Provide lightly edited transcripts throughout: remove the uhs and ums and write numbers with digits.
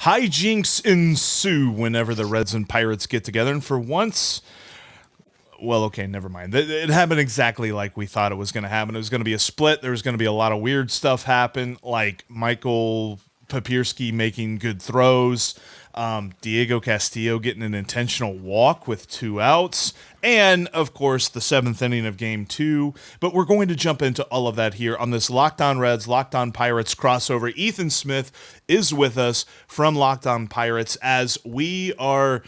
hijinks ensue whenever the Reds and Pirates get together. And for once, well, okay, never mind. It happened exactly like we thought it was going to happen. It was going to be a split. There was going to be a lot of weird stuff happen, like Michael Papierski making good throws, Diego Castillo getting an intentional walk with 2 outs, and, of course, the 7th inning of Game 2. But we're going to jump into all of that here on this Locked On Reds, Locked On Pirates crossover. Ethan Smith is with us from Locked On Pirates as we are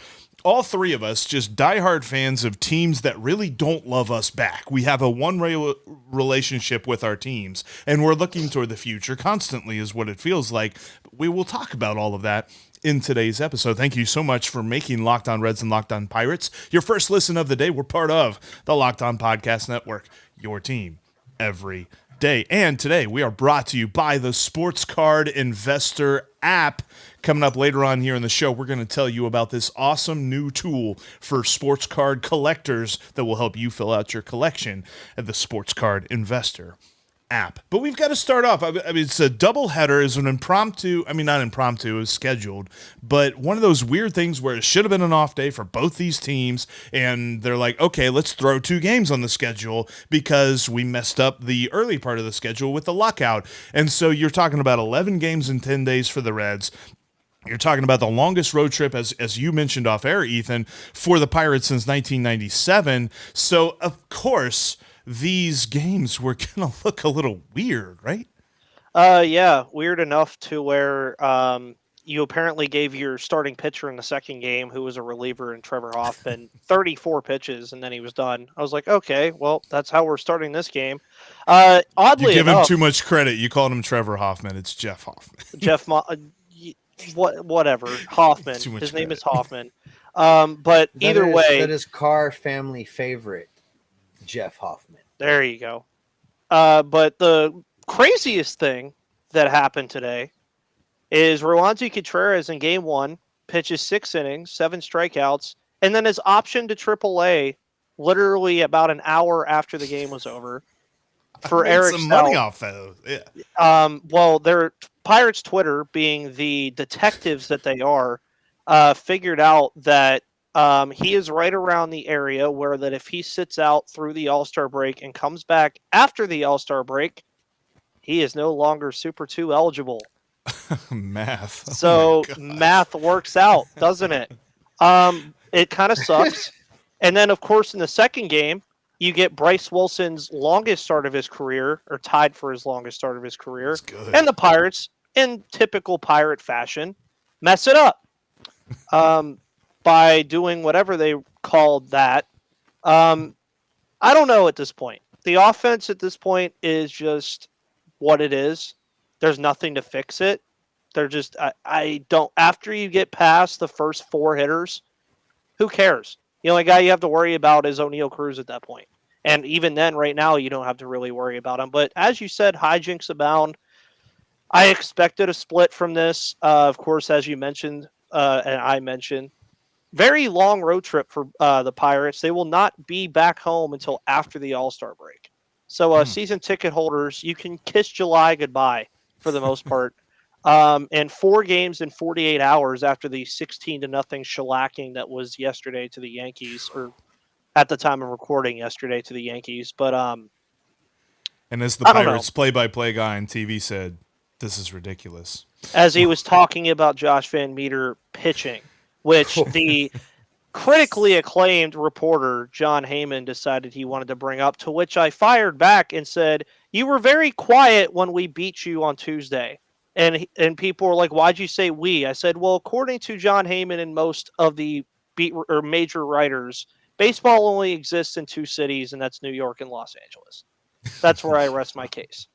all three of us just diehard fans of teams that really don't love us back. We have a one-way relationship with our teams, and we're looking toward the future constantly is what it feels like. We will talk about all of that in today's episode. Thank you so much for making Locked On Reds and Locked On Pirates your first listen of the day. We're part of the Locked On Podcast Network, your team every day. And today we are brought to you by the Sports Card Investor app. Coming up later on here in the show, we're going to tell you about this awesome new tool for sports card collectors that will help you fill out your collection at the Sports Card Investor app. But we've got to start off. I mean, it's a doubleheader. It's an impromptu. I mean, not impromptu. It was scheduled, but one of those weird things where it should have been an off day for both these teams, and they're like, okay, let's throw 2 games on the schedule because we messed up the early part of the schedule with the lockout. And so you're talking about 11 games in 10 days for the Reds. You're talking about the longest road trip, as you mentioned off air, Ethan, for the Pirates since 1997. So, of course, these games were going to look a little weird, right? Yeah, weird enough to where you apparently gave your starting pitcher in the second game, who was a reliever in Trevor Hoffman, 34 pitches, and then he was done. I was like, okay, well, that's how we're starting this game. Oddly You give enough, him too much credit. You called him Trevor Hoffman. It's Jeff Hoffman. whatever, Hoffman. Too much His name credit. is Hoffman. But either way, that is Carr family favorite, Jeff Hoffman. there you go. But the craziest thing that happened today is Roansy Contreras in Game 1 pitches 6 innings, 7 strikeouts, and then is optioned to AAA literally about an hour after the game was over. For Eric some Stout. money off those. Yeah. Well, their Pirates Twitter, being the detectives that they are, figured out that he is right around the area where that if he sits out through the All-Star break and comes back after the All-Star break, he is no longer Super 2 eligible. Math. So math works out, doesn't it? It kind of sucks. And then, of course, in the second game, you get Bryce Wilson's longest start of his career, or tied for his longest start of his career. And the Pirates, in typical Pirate fashion, mess it up by doing whatever they called that. I don't know at this point. The offense at this point is just what it is. There's nothing to fix it. They're just, I don't, after you get past the first 4 hitters, who cares? The only guy you have to worry about is O'Neal Cruz at that point. And even then, right now, you don't have to really worry about him. But as you said, hijinks abound. I expected a split from this. Of course, as you mentioned, and I mentioned, very long road trip for the Pirates. They will not be back home until after the All-Star break. So season ticket holders, you can kiss July goodbye for the most part. And 4 games in 48 hours after the 16-0 shellacking that was yesterday to the Yankees, or at the time of recording yesterday to the Yankees. But and as the Pirates play-by-play guy on TV said, this is ridiculous. As he was talking about Josh Van Meter pitching, which the critically acclaimed reporter John Heyman decided he wanted to bring up, to which I fired back and said, "You were very quiet when we beat you on Tuesday." And people were like, "Why'd you say we?" I said, "Well, according to John Heyman and most of the beat or major writers, baseball only exists in 2 cities, and that's New York and Los Angeles." That's where I rest my case.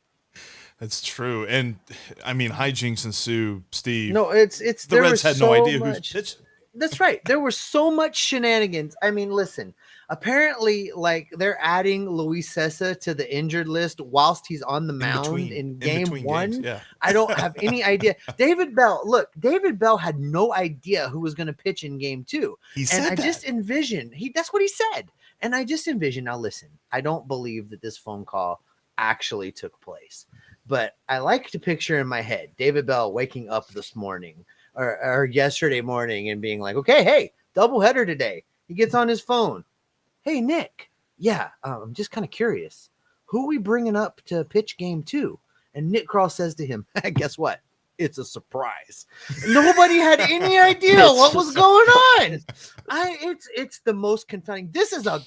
That's true. And I mean, hijinks ensue, Steve. No, it's the Reds had no idea who's pitching. That's right. There was so much shenanigans. I mean, listen, apparently, like, they're adding Luis Cessa to the injured list whilst he's on the mound in game 1. Games, yeah. I don't have any idea. David Bell had no idea who was going to pitch in game 2. He said that. Just envisioned, that's what he said. And I just envisioned, now listen, I don't believe that this phone call actually took place, but I like to picture in my head David Bell waking up this morning or yesterday morning and being like, okay, hey, doubleheader today. He gets on his phone. Hey, Nick. Yeah, I'm just kind of curious. Who are we bringing up to pitch game 2? And Nick Krall says to him, guess what? It's a surprise. Nobody had any idea what was going on. It's the most confounding. This is a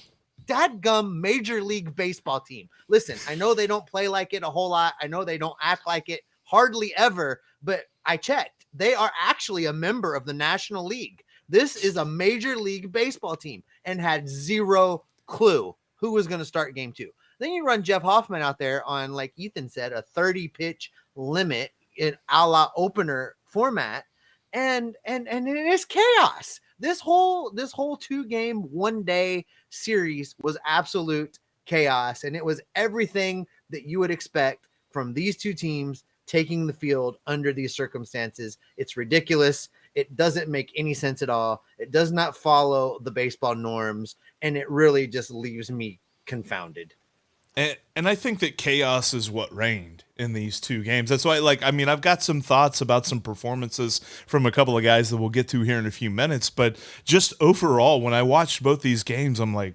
dadgum Major League Baseball team. Listen, I know they don't play like it a whole lot. I know they don't act like it hardly ever, but I checked. They are actually a member of the National League. This is a Major League Baseball team and had zero clue who was going to start game 2. Then you run Jeff Hoffman out there on, like Ethan said, a 30 pitch limit in a la opener format, and it is chaos. This whole 2-game 1-day series was absolute chaos, and it was everything that you would expect from these two teams taking the field under these circumstances. It's ridiculous. It doesn't make any sense at all. It does not follow the baseball norms, and it really just leaves me confounded. And I think that chaos is what reigned in these 2 games. That's why, I've got some thoughts about some performances from a couple of guys that we'll get to here in a few minutes. But just overall, when I watched both these games, I'm like,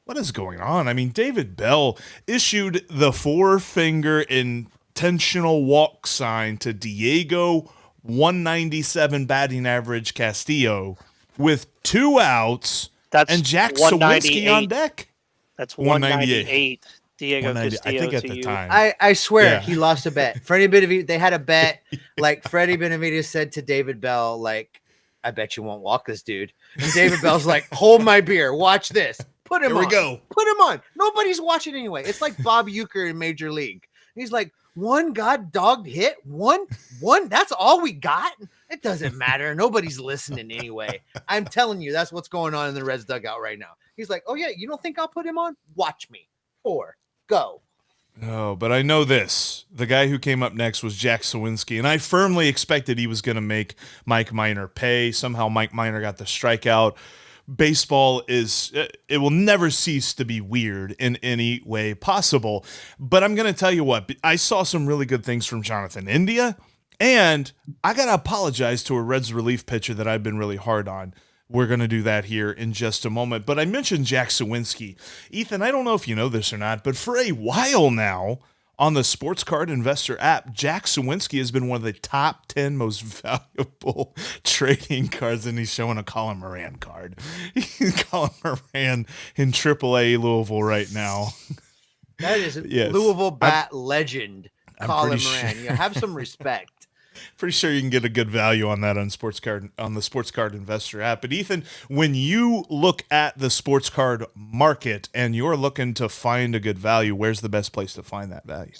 what is going on? I mean, David Bell issued the 4-finger intentional walk sign to Diego 197 batting average Castillo with 2 outs and Jack Sawinski on deck. That's 198. Diego Castillo. I think at the time. I swear he lost a bet. Freddie Benavidez, they had a bet. Like Freddie Benavidez said to David Bell, like, I bet you won't walk this dude. And David Bell's like, hold my beer. Watch this. Put him on. Here we go. Put him on. Nobody's watching anyway. It's like Bob Uecker in Major League. He's like, one god-dogged hit? One? That's all we got? It doesn't matter. Nobody's listening anyway. I'm telling you, that's what's going on in the Reds dugout right now. He's like, oh, yeah, you don't think I'll put him on? Watch me. 4. Go. Oh, but I know this. The guy who came up next was Jack Sawinski, and I firmly expected he was going to make Mike Minor pay. Somehow Mike Minor got the strikeout. Baseball it will never cease to be weird in any way possible. But I'm going to tell you what, I saw some really good things from Jonathan India, and I got to apologize to a Reds relief pitcher that I've been really hard on. We're going to do that here in just a moment. But I mentioned Jack Sawinski. Ethan, I don't know if you know this or not, but for a while now on the Sports Card Investor app, Jack Sawinski has been one of the top 10 most valuable trading cards, and he's showing a Colin Moran card. Colin Moran in AAA Louisville right now. That is Louisville bat legend, Colin Moran. You have some respect. Pretty sure you can get a good value on that on the Sports Card Investor app. But Ethan, when you look at the sports card market and you're looking to find a good value, where's the best place to find that value?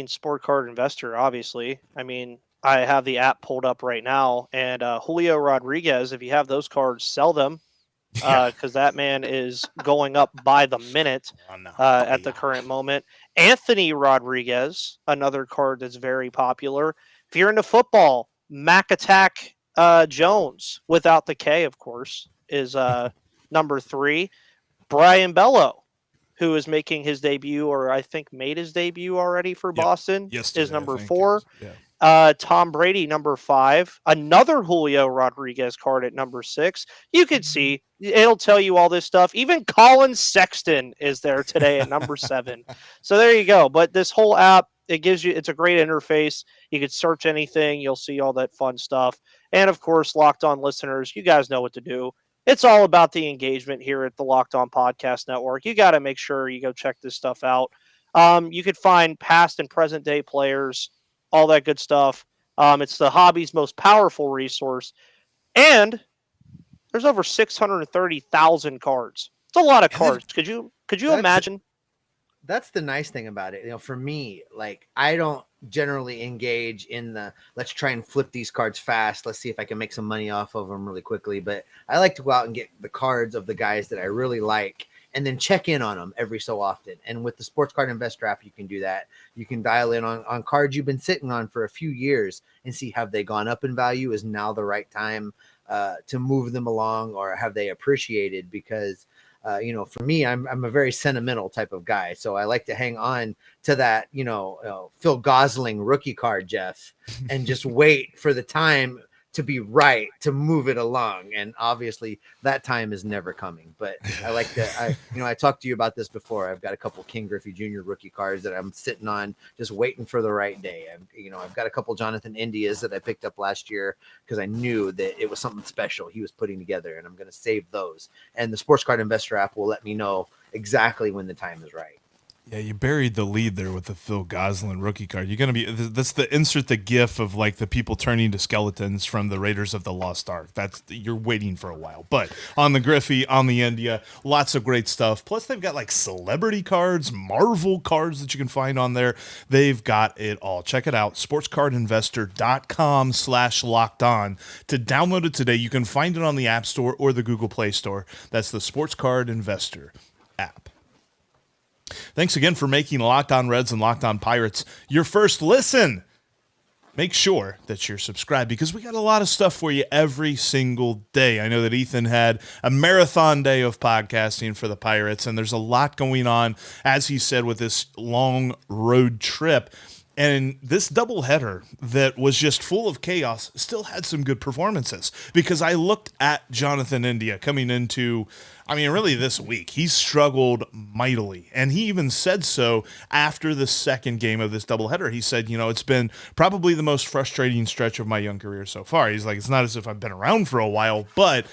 Sport Card Investor, obviously. I have the app pulled up right now, and Julio Rodriguez, if you have those cards, sell them because that man is going up by the minute at the current moment. Anthony Rodriguez, another card that's very popular. If you're into football, Mac Attack Jones, without the K, of course, is number 3. Brian Bello, who is making his debut, or I think made his debut already for Boston, is number 4. Tom Brady, number 5. Another Julio Rodriguez card at number 6. You can see, it'll tell you all this stuff. Even Colin Sexton is there today at number 7. So there you go. But this whole app, it's a great interface. You could search anything. You'll see all that fun stuff. And of course, Locked On listeners, you guys know what to do. It's all about the engagement here at the Locked On Podcast Network. You got to make sure you go check this stuff out. You could find past and present day players, all that good stuff. It's the hobby's most powerful resource. And there's over 630,000 cards. It's a lot of cards. Could you imagine? That's the nice thing about it. For me, like, I don't generally engage in the let's try and flip these cards fast. Let's see if I can make some money off of them really quickly. But I like to go out and get the cards of the guys that I really like and then check in on them every so often. And with the Sports Card Investor app, you can do that. You can dial in on cards you've been sitting on for a few years and see, have they gone up in value? Is now the right time to move them along, or have they appreciated? Because for me, I'm a very sentimental type of guy. So I like to hang on to that, Phil Gosling rookie card, Jeff, and just wait for the time to be right, to move it along. And obviously that time is never coming. But I like that. I talked to you about this before. I've got a couple King Griffey Jr. rookie cards that I'm sitting on, just waiting for the right day. I've got a couple Jonathan Indias that I picked up last year because I knew that it was something special he was putting together, and I'm going to save those. And the Sports Card Investor app will let me know exactly when the time is right. Yeah, you buried the lead there with the Phil Gosselin rookie card. You're gonna be that's the insert the gif of like the people turning to skeletons from the Raiders of the Lost Ark. You're waiting for a while. But on the Griffey, on the India, lots of great stuff. Plus they've got like celebrity cards, Marvel cards that you can find on there. They've got it all. Check it out, sportscardinvestor.com/locked-on. To download it today, you can find it on the App Store or the Google Play Store. That's the Sports Card Investor app. Thanks again for making Locked On Reds and Locked On Pirates your first listen. Make sure that you're subscribed because we got a lot of stuff for you every single day. I know that Ethan had a marathon day of podcasting for the Pirates, and there's a lot going on, as he said, with this long road trip. And this doubleheader that was just full of chaos still had some good performances because I looked at Jonathan India coming into, really this week. He struggled mightily, and he even said so after the second game of this doubleheader. He said, it's been probably the most frustrating stretch of my young career so far. He's like, it's not as if I've been around for a while, but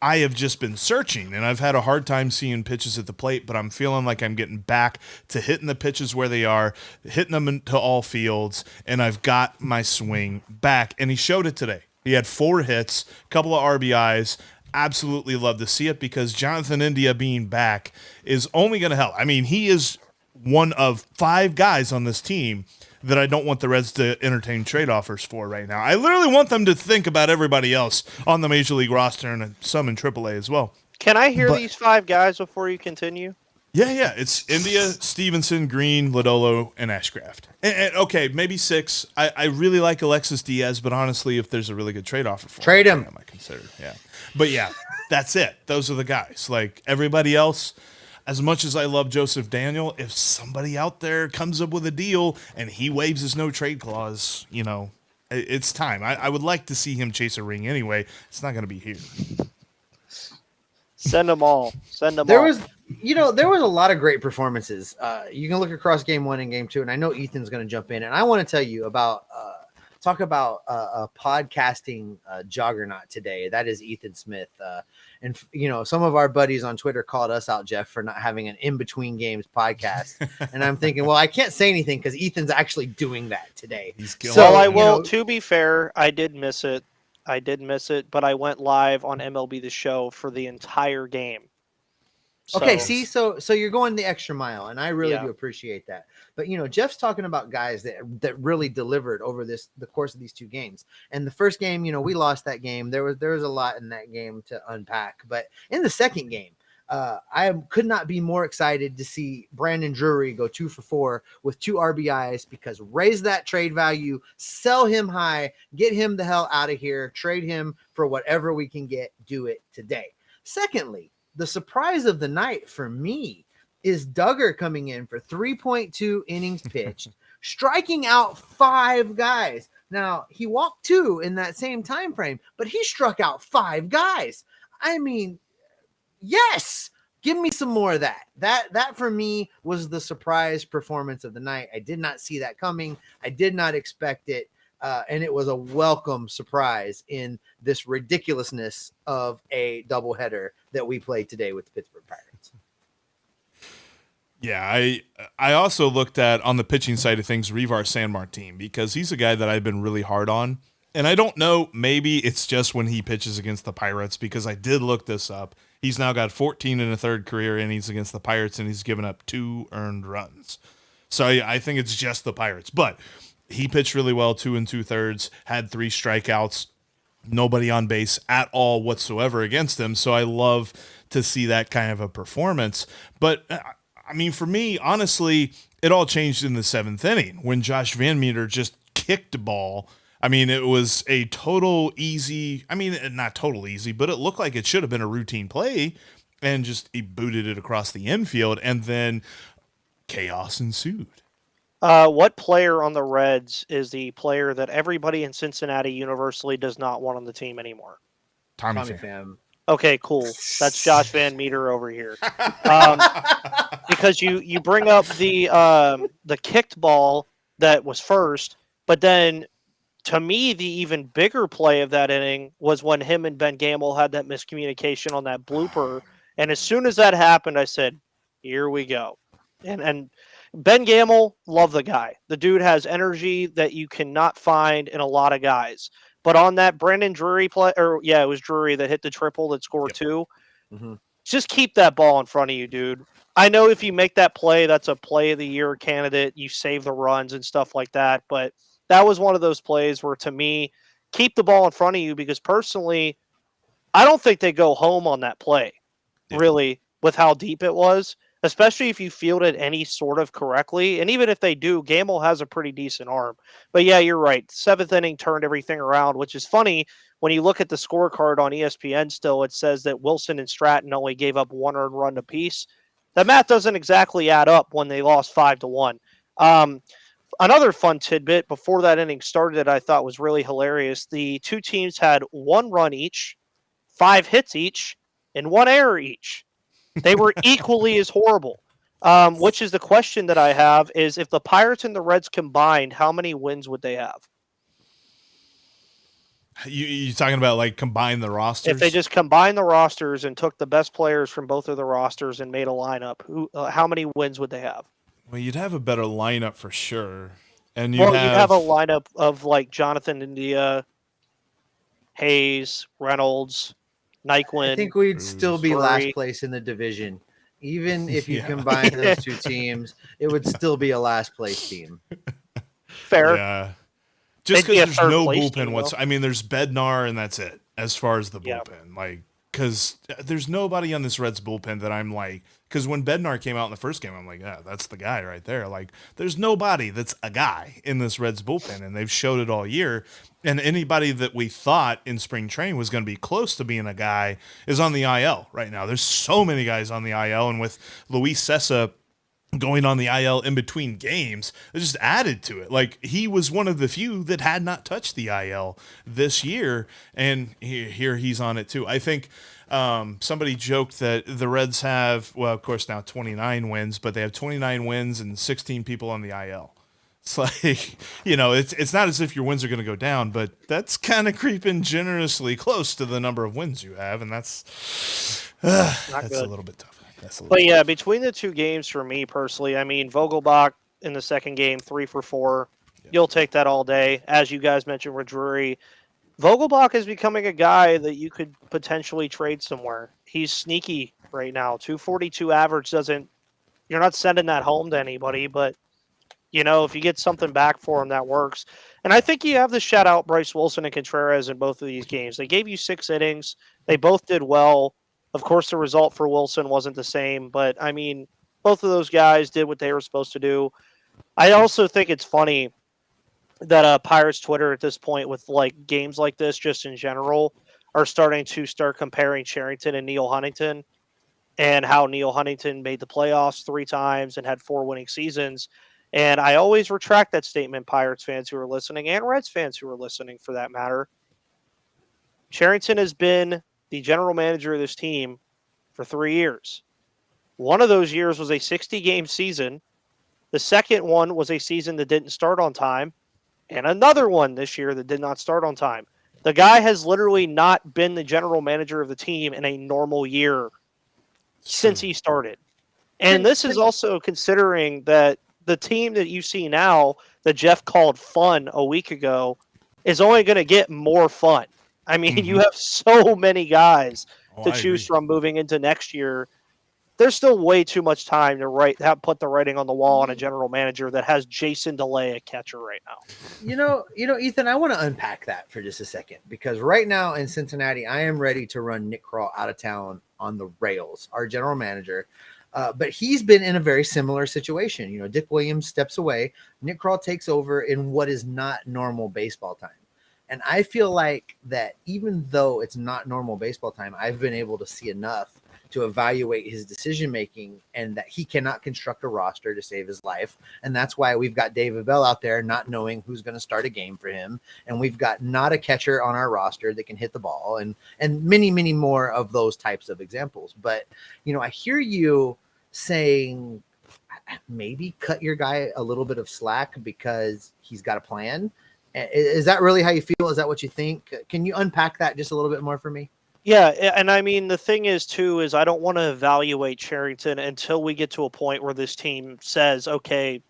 I have just been searching, and I've had a hard time seeing pitches at the plate, but I'm feeling like I'm getting back to hitting the pitches where they are, hitting them into all fields, and I've got my swing back. And he showed it today. He had 4 hits, a couple of RBIs. Absolutely love to see it because Jonathan India being back is only going to help. He is one of 5 guys on this team that I don't want the Reds to entertain trade offers for right now. I literally want them to think about everybody else on the Major League roster and some in AAA as well. Can I hear these 5 guys before you continue? Yeah. It's India, Stevenson, Green, Lodolo, and Ashcraft. And okay, maybe 6. I really like Alexis Diaz, but honestly, if there's a really good trade offer for trade him, I might consider. Yeah, but yeah, that's it. Those are the guys. Like everybody else. As much as I love Joseph Daniel, if somebody out there comes up with a deal and he waives his no trade clause, it's time. I would like to see him chase a ring anyway. It's not going to be here. Send them all. There was a lot of great performances. You can look across game 1 and game 2, and I know Ethan's going to jump in, and I want to tell you about talk about a podcasting juggernaut today. That is Ethan Smith. And some of our buddies on Twitter called us out, Jeff, for not having an in-between games podcast. And I'm thinking, well, I can't say anything because Ethan's actually doing that today. So I will, to be fair, I did miss it, but I went live on MLB The Show for the entire game. Okay, see, so you're going the extra mile, and I really do appreciate that. But Jeff's talking about guys that really delivered over the course of these 2 games. And the first game, we lost that game. There was a lot in that game to unpack. But in the second game, I could not be more excited to see Brandon Drury go 2 for 4 with 2 RBIs because raise that trade value, sell him high, get him the hell out of here, trade him for whatever we can get, do it today. Secondly, the surprise of the night for me is Duggar coming in for 3.2 innings pitched, striking out 5 guys. Now, he walked 2 in that same time frame, but he struck out 5 guys. Yes, give me some more of that. That for me was the surprise performance of the night. I did not see that coming. I did not expect it. And it was a welcome surprise in this ridiculousness of a doubleheader that we played today with the Pittsburgh Pirates. Yeah, I also looked at, on the pitching side of things, Revar Sanmartin, because he's a guy that I've been really hard on. And I don't know, maybe it's just when he pitches against the Pirates, because I did look this up. He's now got 14 and a third career innings against the Pirates, and he's given up 2 earned runs. So I think it's just the Pirates. But he pitched really well, 2 2/3, had 3 strikeouts, nobody on base at all whatsoever against him. So I love to see that kind of a performance. But for me, honestly, it all changed in the 7th inning when Josh Van Meter just kicked the ball. It was a total easy, not total easy, but it looked like it should have been a routine play, and just he booted it across the infield, and then chaos ensued. What player on the Reds is the player that everybody in Cincinnati universally does not want on the team anymore? Tommy Tommy Pham. Pham. Okay, cool. That's Josh Van Meter over here. Because you bring up the kicked ball that was first, but then to me the even bigger play of that inning was when him and Ben Gamble had that miscommunication on that blooper, and as soon as that happened, I said, "Here we go." And Ben Gamble, love the guy. The dude has energy that you cannot find in a lot of guys. But on that Brandon Drury play, or yeah, it was Drury that hit the triple that scored Yep. 2. Mhm. Just keep that ball in front of you, dude. I know if you make that play, that's a play of the year candidate. You save the runs and stuff like that. But that was one of those plays where, to me, keep the ball in front of you because personally, I don't think they go home on that play, Yeah. really, with how deep it was, especially if you fielded any sort of correctly. And even if they do, Gamble has a pretty decent arm. But yeah, you're right. 7th inning turned everything around, which is funny. When you look at the scorecard on ESPN still, it says that Wilson and Stratton only gave up 1 earned run apiece. That math doesn't exactly add up when they lost 5-1. Another fun tidbit before that inning started that I thought was really hilarious. The two teams had 1 run each, 5 hits each, and 1 error each. They were equally as horrible. Which is the question that I have is if the Pirates and the Reds combined, how many wins would they have? You talking about like combine the rosters? If they just combined the rosters and took the best players from both of the rosters and made a lineup, how many wins would they have? Well, you'd have a better lineup for sure, and you'd You'd have a have lineup of like Jonathan India, Hayes, Reynolds, I Nyquin. think we'd still be last Drury. place in the division. Even if you Yeah. combine those two teams, it would still be a last place team. Fair. Yeah. Just They'd be a because there's no third-place bullpen team, whatsoever. I mean, there's Bednar and that's it as far as the Yeah. bullpen. Like, because there's nobody on this Reds bullpen that I'm like, because when Bednar came out in the first game, I'm like, yeah, that's the guy right there. Like, there's nobody that's a guy in this Reds bullpen, and they've showed it all year. And anybody that we thought in spring training was going to be close to being a guy is on the IL right now. There's so many guys on the IL, and with Luis Sessa going on the IL in between games, it just added to it. Like, he was one of the few that had not touched the IL this year, and here he's on it too. I think somebody joked that the Reds have, well, of course now 29 wins, but they have 29 wins and 16 people on the IL. It's like, it's not as if your wins are going to go down, but that's kind of creeping generously close to the number of wins you have, and that's Not good. a little bit tough. But yeah, between the two games for me personally, I mean, Vogelbach in the second game, 3 for 4. You'll take that all day. As you guys mentioned with Drury, Vogelbach is becoming a guy that you could potentially trade somewhere. He's sneaky right now. 242 average doesn't, you're not sending that home to anybody, but if you get something back for him, that works. And I think you have to shout out Bryce Wilson and Contreras in both of these games. They gave you 6 innings. They both did well. Of course, the result for Wilson wasn't the same, but I mean, both of those guys did what they were supposed to do. I also think it's funny that Pirates Twitter at this point, with like games like this, just in general, are starting to comparing Cherington and Neil Huntington, and how Neil Huntington made the playoffs 3 times and had 4 winning seasons. And I always retract that statement, Pirates fans who are listening, and Reds fans who are listening for that matter. Cherington has been the general manager of this team for 3 years. One of those years was a 60-game season. The second one was a season that didn't start on time, and another one this year that did not start on time. The guy has literally not been the general manager of the team in a normal year since he started. And this is also considering that the team that you see now that Jeff called fun a week ago is only going to get more fun. I mean, you have so many guys to choose from moving into next year. There's still way too much time to put the writing on the wall on a general manager that has Jason DeLay at catcher right now. Ethan, I want to unpack that for just a second, because right now in Cincinnati, I am ready to run Nick Krall out of town on the rails, our general manager. But he's been in a very similar situation. Dick Williams steps away. Nick Krall takes over in what is not normal baseball time. And I feel like that even though it's not normal baseball time, I've been able to see enough to evaluate his decision making, and that he cannot construct a roster to save his life. And that's why we've got David Bell out there not knowing who's going to start a game for him, and we've got not a catcher on our roster that can hit the ball, and many more of those types of examples. But I hear you saying maybe cut your guy a little bit of slack because he's got a plan. Is that really how you feel? Is that what you think? Can you unpack that just a little bit more for me? Yeah, and I mean, the thing is, too, is I don't want to evaluate Cherington until we get to a point where this team says, okay,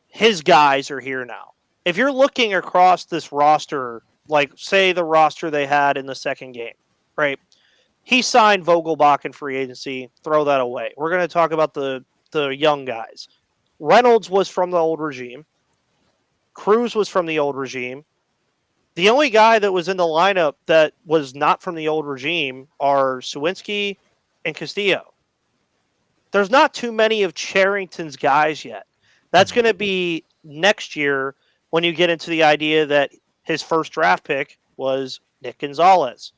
his guys are here now. If you're looking across this roster, like, say, the roster they had in the second game, right? He signed Vogelbach in free agency. Throw that away. We're going to talk about the young guys. Reynolds was from the old regime. Cruz was from the old regime. The only guy that was in the lineup that was not from the old regime are Sawinski and Castillo. There's not too many of Cherington's guys yet. That's going to be next year when you get into the idea that his first draft pick was Nick Gonzalez.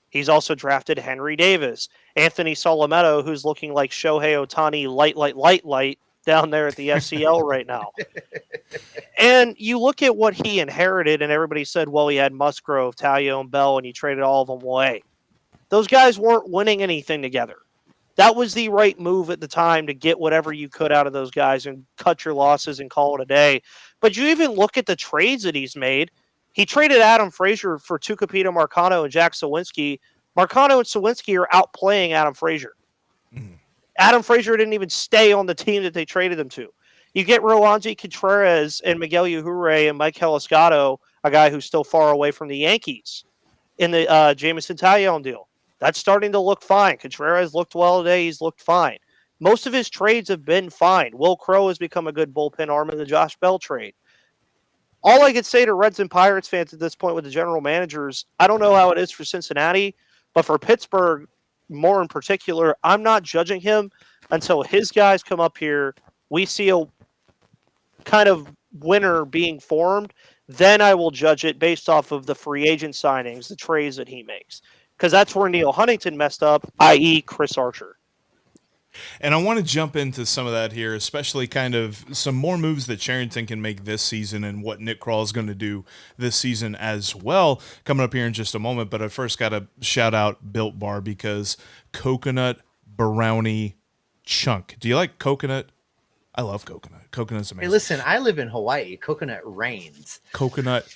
He's also drafted Henry Davis, Anthony Solometto, who's looking like Shohei Ohtani light down there at the FCL right now. And you look at what he inherited, and everybody said, well, he had Musgrove, Talio, and Bell, and he traded all of them away. Those guys weren't winning anything together. That was the right move at the time to get whatever you could out of those guys and cut your losses and call it a day. But you even look at the trades that he's made. He traded Adam Frazier for Tucupita Marcano and Jack Sawinski. Marcano and Sawinski are outplaying Adam Frazier. Mm. Adam Frazier didn't even stay on the team that they traded him to. You get Roansy, Contreras, and Miguel Yajure and Mike Heliscato, a guy who's still far away from the Yankees, in the Jameson Taillon deal. That's starting to look fine. Contreras looked well today. He's looked fine. Most of his trades have been fine. Will Crowe has become a good bullpen arm in the Josh Bell trade. All I could say to Reds and Pirates fans at this point with the general managers, I don't know how it is for Cincinnati, but for Pittsburgh, more in particular, I'm not judging him until his guys come up here. We see a kind of winner being formed. Then I will judge it based off of the free agent signings, the trades that he makes. Because that's where Neil Huntington messed up, i.e. Chris Archer. And I want to jump into some of that here, especially kind of some more moves that Cherington can make this season and what Nick Krall is going to do this season as well, coming up here in just a moment. But I first got to shout out Built Bar because coconut brownie chunk. Do you like coconut? I love coconut. Coconut's amazing. Hey, listen, I live in Hawaii. Coconut reigns. Coconut,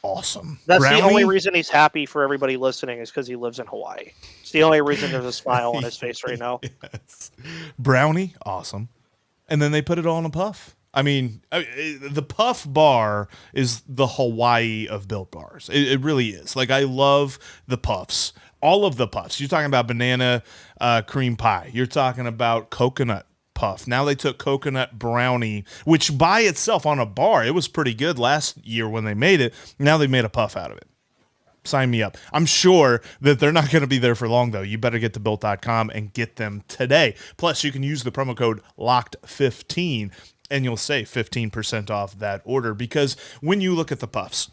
awesome. That's brownie? The only reason he's happy for everybody listening is because he lives in Hawaii. It's the only reason there's a smile on his face right now. Yes. Brownie, awesome. And then they put it all in a puff. I mean, the puff bar is the Hawaii of Built Bars. It really is. Like, I love the puffs. All of the puffs. You're talking about banana cream pie. You're talking about coconut puff. Now they took coconut brownie, which by itself on a bar, it was pretty good last year when they made it. Now they made a puff out of it. Sign me up. I'm sure that they're not going to be there for long, though. You better get to Built.com and get them today. Plus, you can use the promo code LOCKED15, and you'll save 15% off that order. Because when you look at the puffs,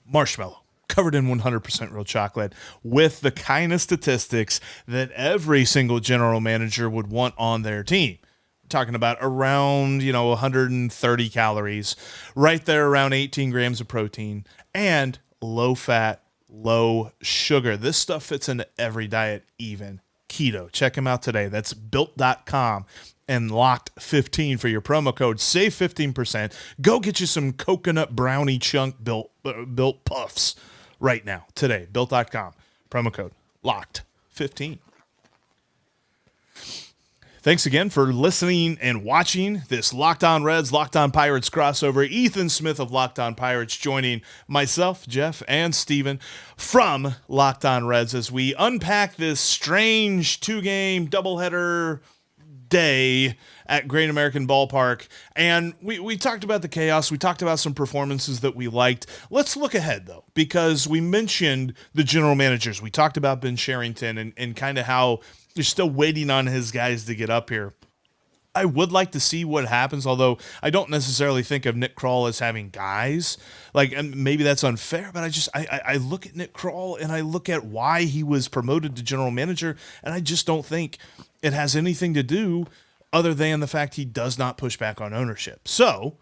marshmallow, covered in 100% real chocolate, with the kind of statistics that every single general manager would want on their team. We're talking about around, 130 calories, right there around 18 grams of protein, and low fat, low sugar. This stuff fits into every diet, even keto. Check them out today. That's Built.com and Locked15 for your promo code. Save 15%. Go get you some coconut brownie chunk built puffs right now, today. Built.com. Promo code Locked15. Thanks again for listening and watching this Locked On Reds, Locked On Pirates crossover. Ethan Smith of Locked On Pirates joining myself, Jeff, and Steven from Locked On Reds as we unpack this strange two-game doubleheader day at Great American Ballpark. And we talked about the chaos. We talked about some performances that we liked. Let's look ahead, though, because we mentioned the general managers. We talked about Ben Cherington and kind of how you're still waiting on his guys to get up here. I would like to see what happens, although I don't necessarily think of Nick Krall as having guys. Like, and maybe that's unfair, but I look at Nick Krall and I look at why he was promoted to general manager, and I just don't think it has anything to do other than the fact he does not push back on ownership. So,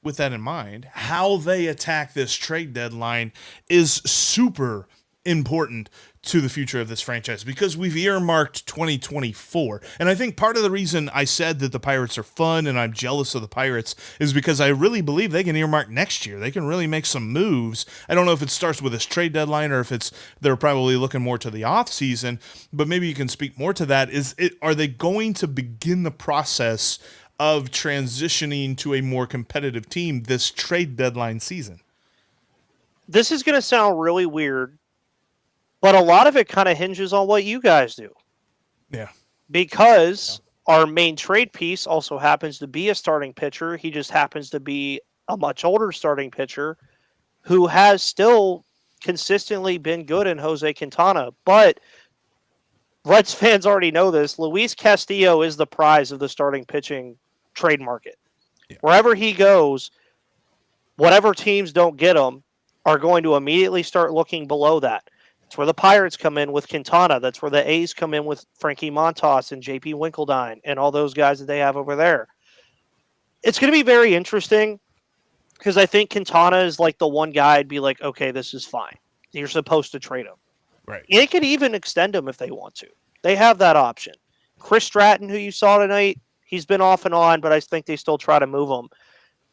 with that in mind, how they attack this trade deadline is super important to the future of this franchise because we've earmarked 2024. And I think part of the reason I said that the Pirates are fun and I'm jealous of the Pirates is because I really believe they can earmark next year. They can really make some moves. I don't know if it starts with this trade deadline or if they're probably looking more to the off season, but maybe you can speak more to that. Are they going to begin the process of transitioning to a more competitive team this trade deadline season? This is going to sound really weird, but a lot of it kind of hinges on what you guys do. Yeah. Because our main trade piece also happens to be a starting pitcher. He just happens to be a much older starting pitcher who has still consistently been good in Jose Quintana. But Reds fans already know this. Luis Castillo is the prize of the starting pitching trade market. Yeah. Wherever he goes, whatever teams don't get him are going to immediately start looking below that. That's where the Pirates come in with Quintana. That's where the A's come in with Frankie Montas and JP Winkledine and all those guys that they have over there. It's going to be very interesting because I think Quintana is like the one guy I'd be like, okay, this is fine. You're supposed to trade him. Right. They could even extend him if they want to. They have that option. Chris Stratton, who you saw tonight, he's been off and on, but I think they still try to move him.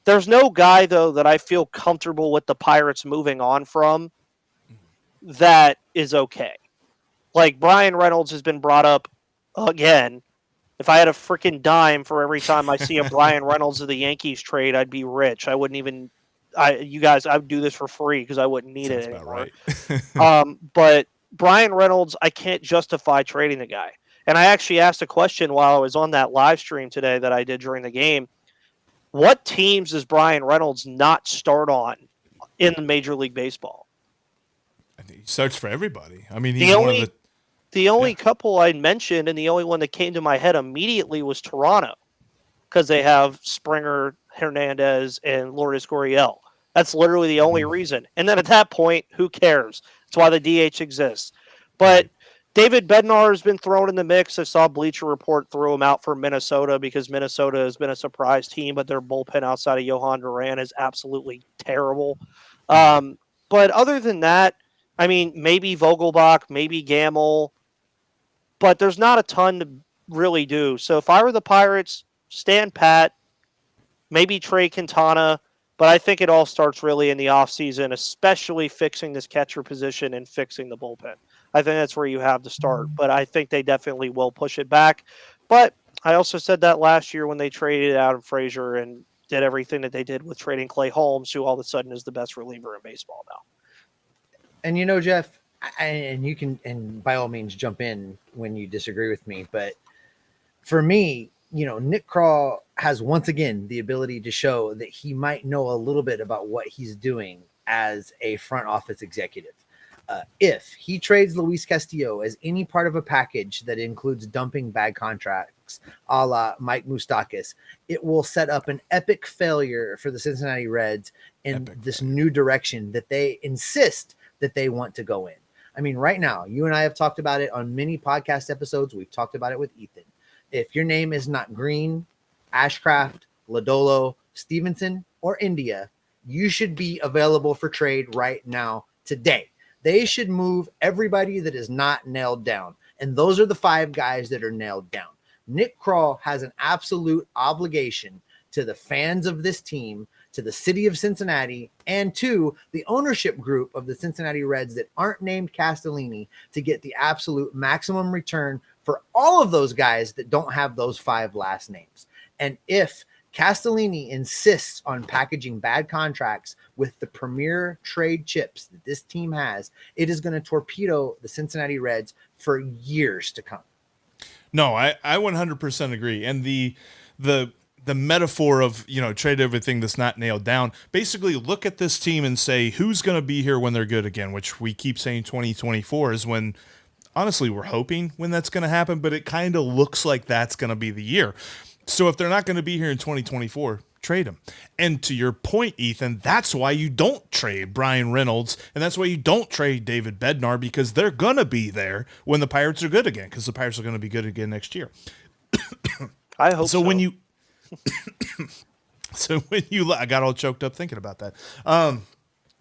There's no guy, though, that I feel comfortable with the Pirates moving on from that is okay. Like, Brian Reynolds has been brought up again. If I had a freaking dime for every time I see a Brian Reynolds of the Yankees trade, I'd be rich. I wouldn't even I would do this for free because I wouldn't need Sounds it about anymore. right. But Brian Reynolds, I can't justify trading the guy. And I actually asked a question while I was on that live stream today that I did during the game. What teams does Brian Reynolds not start on in Major League Baseball? I think he starts for everybody. I mean, he's the only couple I mentioned, and the only one that came to my head immediately was Toronto, because they have Springer, Hernandez, and Lourdes Gurriel. That's literally the only reason. And then at that point, who cares? That's why the DH exists. But David Bednar has been thrown in the mix. I saw Bleacher Report throw him out for Minnesota because Minnesota has been a surprise team, but their bullpen outside of Johan Duran is absolutely terrible. But other than that, I mean, maybe Vogelbach, maybe Gamble, but there's not a ton to really do. So if I were the Pirates, stand pat, maybe trade Quintana, but I think it all starts really in the offseason, especially fixing this catcher position and fixing the bullpen. I think that's where you have to start, but I think they definitely will push it back. But I also said that last year when they traded Adam Frazier and did everything that they did with trading Clay Holmes, who all of a sudden is the best reliever in baseball now. And you know, Jeff, and you can, and by all means jump in when you disagree with me, but for me, you know, Nick Krall has once again the ability to show that he might know a little bit about what he's doing as a front office executive. If he trades Luis Castillo as any part of a package that includes dumping bad contracts, a la Mike Moustakas, it will set up an epic failure for the Cincinnati Reds in this new direction that they insist that they want to go in. I mean, right now, you and I have talked about it on many podcast episodes. We've talked about it with Ethan. If your name is not Green, Ashcraft, Lodolo, Stevenson, or India, you should be available for trade right now, today. They should move everybody that is not nailed down. And those are the 5 guys that are nailed down. Nick Krall has an absolute obligation to the fans of this team, to the city of Cincinnati, and to the ownership group of the Cincinnati Reds that aren't named Castellini to get the absolute maximum return for all of those guys that don't have those 5 last names. And if Castellini insists on packaging bad contracts with the premier trade chips that this team has, it is going to torpedo the Cincinnati Reds for years to come. No, I 100% agree. And the metaphor of, you know, trade everything that's not nailed down, basically look at this team and say, who's going to be here when they're good again, which we keep saying 2024 is when, honestly, we're hoping when that's going to happen, but it kind of looks like that's going to be the year. So if they're not going to be here in 2024, trade them. And to your point, Ethan, that's why you don't trade Brian Reynolds, and that's why you don't trade David Bednar, because they're going to be there when the Pirates are good again, because the Pirates are going to be good again next year. I hope so. When you I got all choked up thinking about that.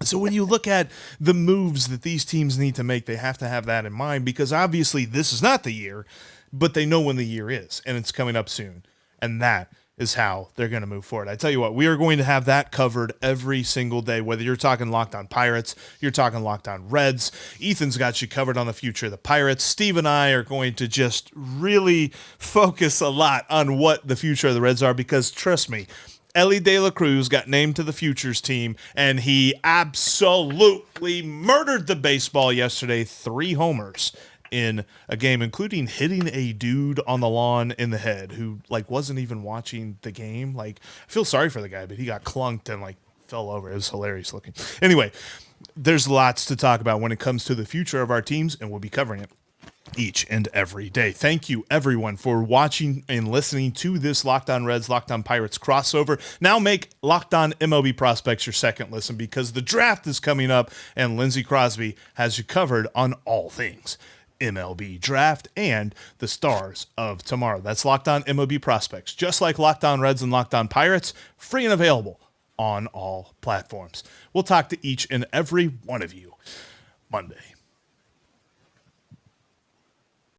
So when you look at the moves that these teams need to make, they have to have that in mind, because obviously this is not the year, but they know when the year is, and it's coming up soon. And that is how they're going to move forward. I tell you what, we are going to have that covered every single day, whether you're talking Locked On Pirates, you're talking Locked On Reds. Ethan's got you covered on the future of the Pirates. Steve and I are going to just really focus a lot on what the future of the Reds are, because trust me, Ellie De La Cruz got named to the Futures team, and he absolutely murdered the baseball yesterday. 3 homers in a game, including hitting a dude on the lawn in the head who wasn't even watching the game. I feel sorry for the guy, but he got clunked and fell over. It was hilarious looking. Anyway, there's lots to talk about when it comes to the future of our teams, and we'll be covering it each and every day. Thank you, everyone, for watching and listening to this Locked On Reds, Locked On Pirates crossover. Now make Locked On MLB Prospects your second listen, because the draft is coming up, and Lindsey Crosby has you covered on all things MLB Draft and the stars of tomorrow. That's Locked On MLB Prospects, just like Locked On Reds and Locked On Pirates, free and available on all platforms. We'll talk to each and every one of you Monday.